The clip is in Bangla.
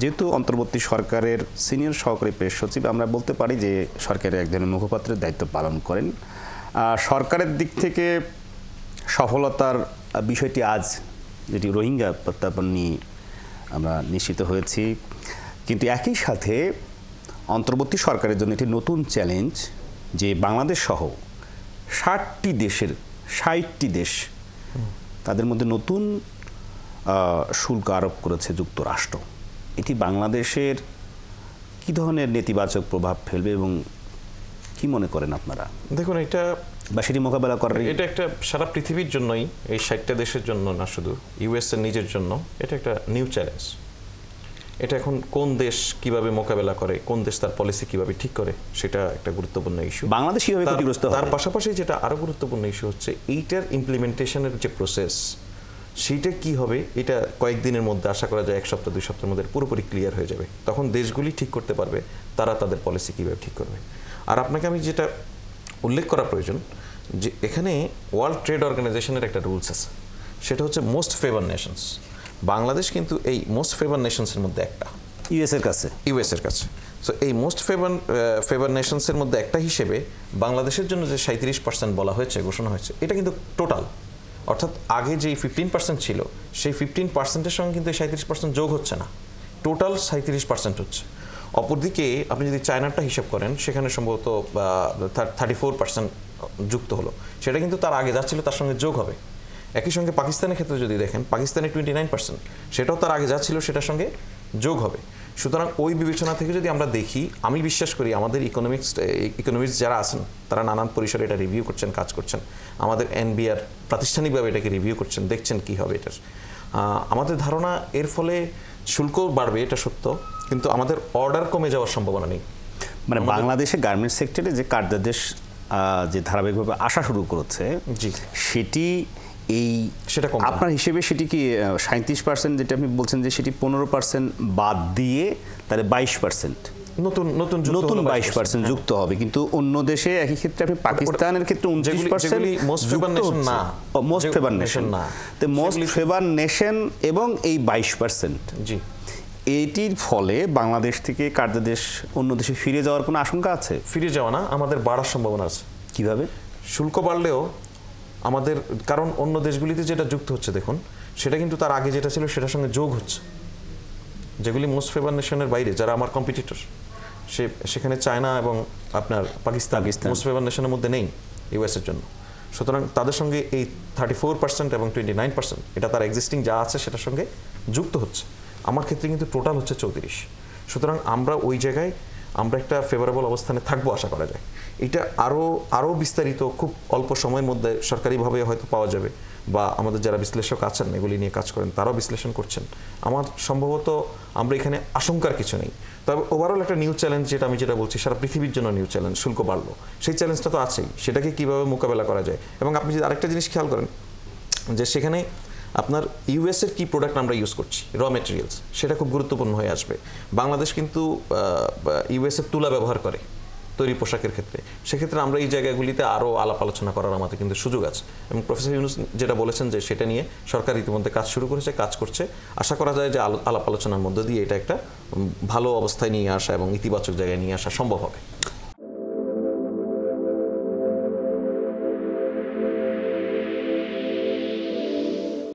যেহেতু অন্তর্বর্তী সরকারের সিনিয়র সহকারী প্রেস সচিব, আমরা বলতে পারি যে সরকারের এক ধরনের মুখপাত্রের দায়িত্ব পালন করেন। সরকারের দিক থেকে সফলতার বিষয়টি আজ যেটি রোহিঙ্গা প্রত্যার্পণ নিয়ে আমরা নিশ্চিত হয়েছি, কিন্তু একই সাথে অন্তর্বর্তী সরকারের জন্য একটি নতুন চ্যালেঞ্জ যে বাংলাদেশ সহ 60টি দেশ তাদের মধ্যে নতুন শুল্ক আরোপ করেছে যুক্তরাষ্ট্র। এটি বাংলাদেশের কী ধরনের নেতিবাচক প্রভাব ফেলবে এবং কি মনে করেন আপনারা? দেখুন, এটা বা সেটি মোকাবেলা করার এটা একটা সারা পৃথিবীর জন্যই, এই 60টা দেশের জন্য না, শুধু ইউএস এর নিজের জন্য এটা একটা নিউ চ্যালেঞ্জ। এটা এখন কোন দেশ কিভাবে মোকাবেলা করে, কোন দেশ তার পলিসি কিভাবে ঠিক করে, সেটা একটা গুরুত্বপূর্ণ ইস্যু। বাংলাদেশ কিভাবে ক্ষতিগ্রস্ত হবে, তার পাশাপাশি যেটা আরো গুরুত্বপূর্ণ ইস্যু হচ্ছে এইটার ইমপ্লিমেন্টেশনের যে প্রসেস, সেইটা কি হবে। এটা কয়েকদিনের মধ্যে, আশা করা যায় 1 সপ্তাহ 2 সপ্তাহের মধ্যে পুরোপুরি ক্লিয়ার হয়ে যাবে। তখন দেশগুলি ঠিক করতে পারবে তারা তাদের পলিসি কিভাবে ঠিক করবে। আর আপনাকে আমি যেটা উল্লেখ করা প্রয়োজন, যে এখানে ওয়ার্ল্ড ট্রেড অর্গানাইজেশনের একটা রুলস আছে, সেটা হচ্ছে মোস্ট ফেভার নেশনস। বাংলাদেশ কিন্তু এই মোস্ট ফেভার নেশনসের মধ্যে একটা, ইউএস এর কাছে। সো এই মোস্ট ফেভার নেশনসের মধ্যে একটা হিসেবে বাংলাদেশের জন্য যে 37% বলা হয়েছে, ঘোষণা হয়েছে, এটা কিন্তু টোটাল, অর্থাৎ আগে যেই 15% ছিল সেই 15%-এর সঙ্গে কিন্তু 37% যোগ হচ্ছে না, টোটাল 37% হচ্ছে। অপরদিকে আপনি যদি চায়নাটা হিসাব করেন, সেখানে সম্ভবত 34% যুক্ত হলো, সেটা কিন্তু তার আগে যাচ্ছিল তার সঙ্গে যোগ হবে। একই সঙ্গে পাকিস্তানের ক্ষেত্রে যদি দেখেন, পাকিস্তানে 29%, সেটাও তার আগে যাচ্ছিল সেটার সঙ্গে যোগ হবে। সুতরাং ওই বিবেচনা থেকে যদি আমরা দেখি, আমি বিশ্বাস করি আমাদের ইকোনমিক্স যারা আছেন তারা নানান পরিসরে এটা রিভিউ করছেন, কাজ করছেন। আমাদের এনবিআর প্রাতিষ্ঠানিকভাবে এটাকে রিভিউ করছেন, দেখছেন কি হবে এটার। আমাদের ধারণা এর ফলে শুল্ক বাড়বে, এটা সত্য, কিন্তু আমাদের অর্ডার কমে যাওয়ার সম্ভাবনা নেই। মানে বাংলাদেশে গার্মেন্টস সেক্টরে যে কার্যাদেশ যে ধারাবাহিকভাবে আসা শুরু করেছে, সেটি সেটা আপনার হিসেবে সেটি কি 37%, যেটা আপনি বলছেন যে সেটি 15% বাদ দিয়ে তাহলে 22%, নতুন 22% যুক্ত হবে। কিন্তু অন্য দেশে একই ক্ষেত্রে আপনি পাকিস্তানের ক্ষেত্রে 29% মোস্ট ফেভার নেশন না, তো মোস্ট ফেভার নেশন এবং এই 22%, জি, এটির ফলে বাংলাদেশ থেকে কার্যাদেশ অন্য দেশে ফিরে যাওয়ার কোনো আশঙ্কা আছে? ফিরে যাওয়া না, আমাদের বাড়ার সম্ভাবনা আছে। কিভাবে? শুল্ক বাড়লেও আমাদের, কারণ অন্য দেশগুলিতে যেটা যুক্ত হচ্ছে দেখুন, সেটা কিন্তু তার আগে যেটা ছিল সেটার সঙ্গে যোগ হচ্ছে। যেগুলি মোস্ট ফেভার নেশনের বাইরে, যারা আমার কম্পিটিটর, সেখানে চায়না এবং আপনার পাকিস্তান মোস্ট ফেভার নেশনের মধ্যে নেই ইউএসের জন্য। সুতরাং তাদের সঙ্গে এই 34% এবং 29%, এটা তার এক্সিস্টিং যা আছে সেটার সঙ্গে যুক্ত হচ্ছে। আমার ক্ষেত্রে কিন্তু টোটাল হচ্ছে 34। সুতরাং আমরা ওই জায়গায় আমরা একটা ফেভারেবল অবস্থানে থাকবো আশা করা যায়। এটা আরও বিস্তারিত খুব অল্প সময়ের মধ্যে সরকারিভাবে হয়তো পাওয়া যাবে, বা আমাদের যারা বিশ্লেষক আছেন এগুলি নিয়ে কাজ করেন তারাও বিশ্লেষণ করছেন। আমার সম্ভবত আমরা এখানে আশঙ্কার কিছু নেই। তবে ওভারঅল একটা নিউ চ্যালেঞ্জ, যেটা বলছি সারা পৃথিবীর জন্য নিউ চ্যালেঞ্জ, শুল্ক বাড়লো, সেই চ্যালেঞ্জটা তো আছেই, সেটাকে কীভাবে মোকাবেলা করা যায়। এবং আপনি যদি আরেকটা জিনিস খেয়াল করেন, যে সেখানে আপনার ইউএসের কি প্রোডাক্ট আমরা ইউজ করছি, র মেটেরিয়ালস, সেটা খুব গুরুত্বপূর্ণ হয়ে আসবে। বাংলাদেশ কিন্তু ইউএসের তুলা ব্যবহার করে তৈরি পোশাকের ক্ষেত্রে, সেক্ষেত্রে আমরা এই জায়গাগুলিতে আরও আলাপ আলোচনা করার আমাদের কিন্তু সুযোগ আছে। এবং প্রফেসর ইউনুস যেটা বলেছেন যে সেটা নিয়ে সরকার ইতিমধ্যে কাজ শুরু করেছে, কাজ করছে। আশা করা যায় যে আলাপ আলোচনার মধ্য দিয়ে এটা একটা ভালো অবস্থায় নিয়ে আসা এবং ইতিবাচক জায়গায় নিয়ে আসা সম্ভব হবে।